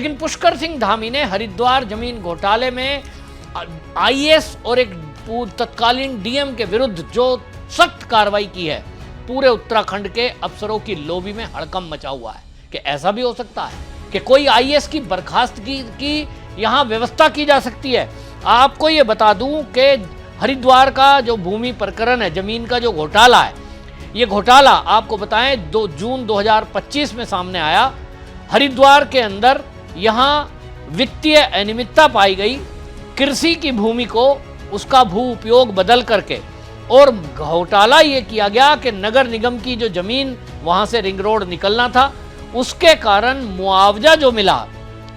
लेकिन पुष्कर सिंह धामी ने हरिद्वार जमीन घोटाले में आईएएस और एक तत्कालीन डीएम के विरुद्ध जो सख्त कार्रवाई की है, पूरे उत्तराखंड के अफसरों की लोबी में हड़कंप मचा हुआ है कि ऐसा भी हो सकता है कि कोई आईएएस की बर्खास्तगी की यहाँ व्यवस्था की जा सकती है। आपको ये बता दूं कि हरिद्वार का जो भूमि प्रकरण है, जमीन का जो घोटाला है, ये घोटाला आपको बताएं 2 जून 2025 में सामने आया। हरिद्वार के अंदर यहाँ वित्तीय अनियमितता पाई गई, कृषि की भूमि को उसका भू उपयोग बदल करके, और घोटाला ये किया गया कि नगर निगम की जो जमीन वहाँ से रिंग रोड निकलना था, उसके कारण मुआवजा जो मिला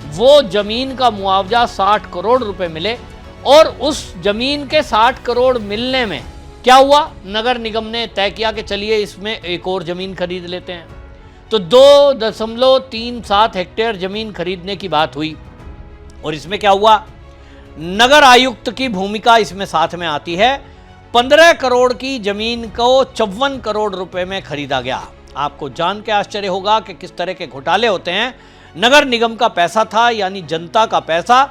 वो जमीन का मुआवजा 60 करोड़ रुपए मिले, और उस जमीन के 60 करोड़ मिलने में क्या हुआ, नगर निगम ने तय किया कि चलिए इसमें एक और जमीन खरीद लेते हैं। तो 2.37 हेक्टेयर जमीन खरीदने की बात हुई, और इसमें क्या हुआ, नगर आयुक्त की भूमिका इसमें साथ में आती है। 15 करोड़ की जमीन को 54 करोड़ रुपए में खरीदा गया। आपको जान के आश्चर्य होगा कि किस तरह के घोटाले होते हैं। नगर निगम का पैसा था, यानी जनता का पैसा।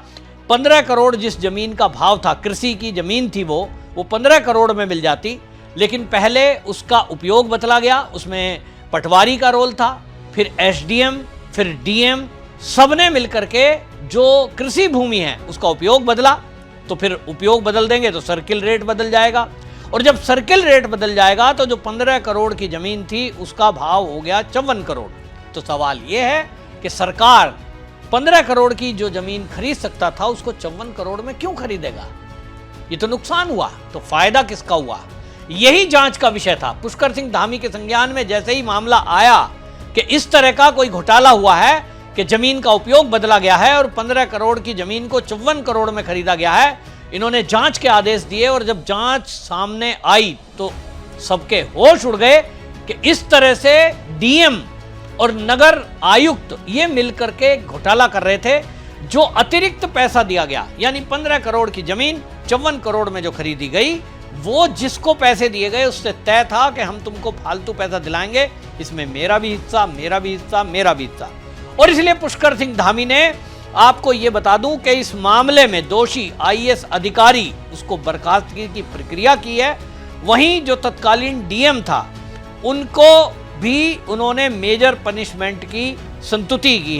15 करोड़ जिस जमीन का भाव था, कृषि की जमीन थी, वो 15 करोड़ में मिल जाती, लेकिन पहले उसका उपयोग बदला गया। उसमें पटवारी का रोल था, फिर एसडीएम, फिर डीएम, सबने मिलकर के जो कृषि भूमि है उसका उपयोग बदला। तो फिर उपयोग बदल देंगे तो सर्किल रेट बदल जाएगा, और जब सर्किल रेट बदल जाएगा तो जो 15 करोड़ की जमीन थी उसका भाव हो गया 54 करोड़। तो सवाल यह है कि सरकार 15 करोड़ की जो जमीन खरीद सकता था उसको 54 करोड़ में क्यों खरीदेगा? ये तो नुकसान हुआ, तो फायदा किसका हुआ? यही जांच का विषय था। पुष्कर सिंह धामी के संज्ञान में जैसे ही मामला आया कि इस तरह का कोई घोटाला हुआ है कि जमीन का उपयोग बदला गया है और 15 करोड़ की जमीन को 54 करोड़ में खरीदा गया है, इन्होंने जांच के आदेश दिए। और जब जांच सामने आई तो सबके होश उड़ गए कि इस तरह से डीएम और नगर आयुक्त ये मिलकर के घोटाला कर रहे थे। जो अतिरिक्त पैसा दिया गया, यानी 15 करोड़ की जमीन 54 करोड़ में जो खरीदी गई, वो जिसको पैसे दिए गए उससे तय था कि हम तुमको फालतू पैसा दिलाएंगे, इसमें मेरा भी हिस्सा, मेरा भी हिस्सा, मेरा भी हिस्सा। और इसलिए पुष्कर सिंह धामी ने, आपको ये बता दूं कि इस मामले में दोषी आईएएस अधिकारी उसको बर्खास्तगी की प्रक्रिया की है। वहीं जो तत्कालीन डीएम था उनको भी उन्होंने मेजर पनिशमेंट की संतुति की है।